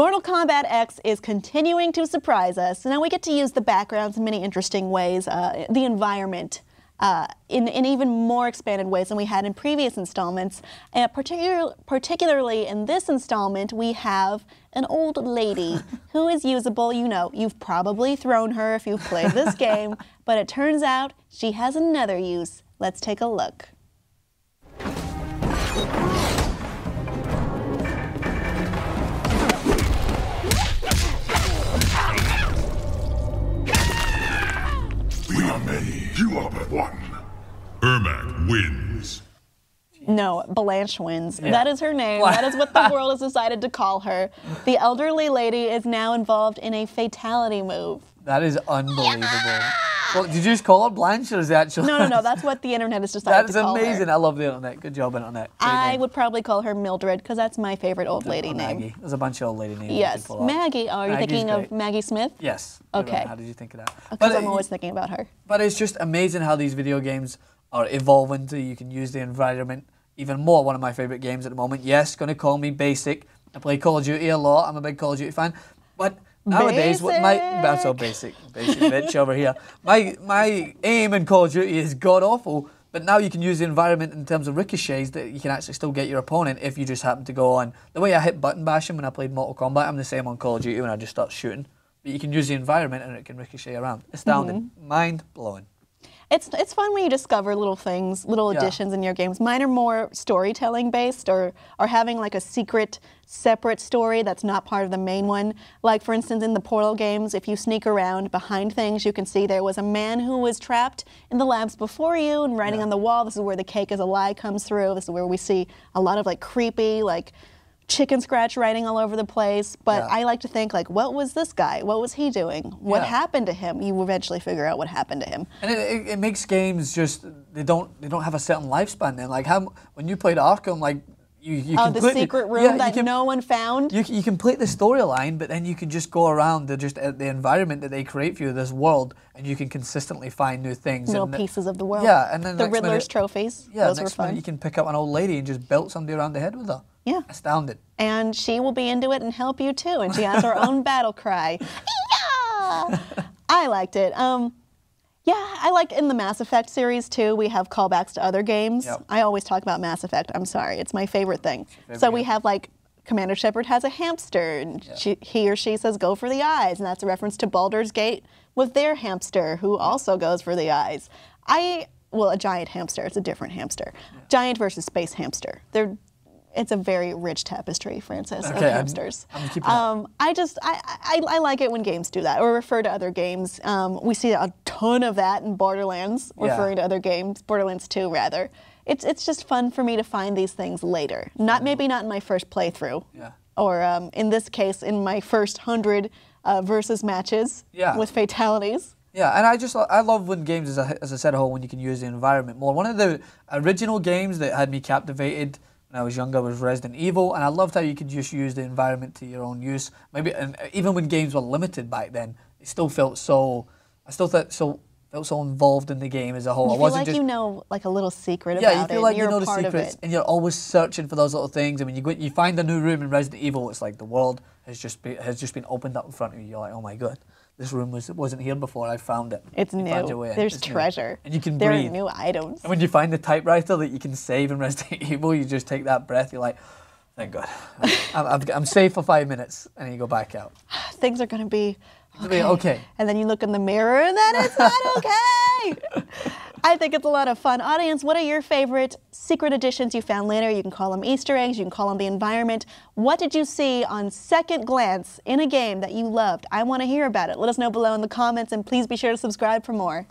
Mortal Kombat X is continuing to surprise us. Now we get to use the backgrounds in many interesting ways, the environment in even more expanded ways than we had in previous installments. Particularly in this installment, we have an old lady who is usable. You know, you've probably thrown her if you've played this game, but it turns out she has another use. Let's take a look. We are many, you are but one. Ermac wins. No, Blanche wins. Yeah. That is her name. That is what the world has decided to call her. The elderly lady is now involved in a fatality move. That is unbelievable. Well, did you just call her Blanche, or is that actually? No. That's what the internet has decided to call her. That's amazing. I love the internet. Good job, internet. I would probably call her Mildred, because that's my favorite old lady name. Maggie. There's a bunch of old lady names. Yes, Maggie. Oh, are you thinking of Maggie Smith? Yes. Okay. Right. How did you think of that? Because I'm always thinking about her. But it's just amazing how these video games are evolving to you can use the environment even more. One of my favorite games at the moment. Yes, going to call me basic. I play Call of Duty a lot. I'm a big Call of Duty fan. But nowadays, that's so basic bitch over here. My aim in Call of Duty is god awful, but now you can use the environment in terms of ricochets that you can actually still get your opponent if you just happen to go on. The way I hit button bashing when I played Mortal Kombat, I'm the same on Call of Duty when I just start shooting. But you can use the environment and it can ricochet around. Astounding. Mind blowing. It's fun when you discover little things, little additions in your games. Mine are more storytelling based, or having like a secret, separate story that's not part of the main one. Like for instance, in the Portal games, if you sneak around behind things, you can see there was a man who was trapped in the labs before you, and writing on the wall, this is where the cake is a lie comes through. This is where we see a lot of like creepy, like chicken scratch writing all over the place. But I like to think, like, what was this guy? What was he doing? What happened to him? You eventually figure out what happened to him. And it makes games just, they don't have a certain lifespan then. Like when you played Arkham, like you the secret room that no one found? You complete the storyline, but then you can just go around the environment that they create for you, this world, and you can consistently find new things. Little pieces of the world. Yeah, and then the Riddler's trophies. Yeah, those were fun. You can pick up an old lady and just belt somebody around the head with her. Yeah. Astounded. And she will be into it and help you too. And she has her own battle cry. Yeah! I liked it. Yeah, I like in the Mass Effect series too, we have callbacks to other games. Yep. I always talk about Mass Effect. I'm sorry. It's my favorite thing. We have like Commander Shepard has a hamster, and he or she says, go for the eyes. And that's a reference to Baldur's Gate with their hamster, who also goes for the eyes. Well, a giant hamster. It's a different hamster. Yeah. Giant versus space hamster. It's a very rich tapestry, Francis, of hamsters. I'm keeping up. I like it when games do that, or refer to other games. We see a ton of that in Borderlands, referring to other games, Borderlands 2 rather. It's just fun for me to find these things later. Maybe not in my first playthrough, or in this case, in my first 100 versus matches with fatalities. Yeah, and I love when games, as I said, when you can use the environment more. One of the original games that had me captivated when I was younger was Resident Evil, and I loved how you could just use the environment to your own use. And even when games were limited back then, it still felt so. I still felt so involved in the game as a whole. You feel like you know, like a little secret about it. Yeah, you feel like you know the secrets, and you're always searching for those little things. And when you find a new room in Resident Evil, it's like the world has just been opened up in front of you. You're like, oh my god. This room wasn't here before. I found it. It's new. There's treasure. And you can breathe. There are new items. And when you find the typewriter that you can save in Resident Evil, you just take that breath. You're like, thank God. I'm safe for 5 minutes. And then you go back out. Things are going to be okay. And then you look in the mirror and then it's not okay. I think it's a lot of fun. Audience, what are your favorite secret additions you found later? You can call them Easter eggs. You can call them the environment. What did you see on second glance in a game that you loved? I want to hear about it. Let us know below in the comments, and please be sure to subscribe for more.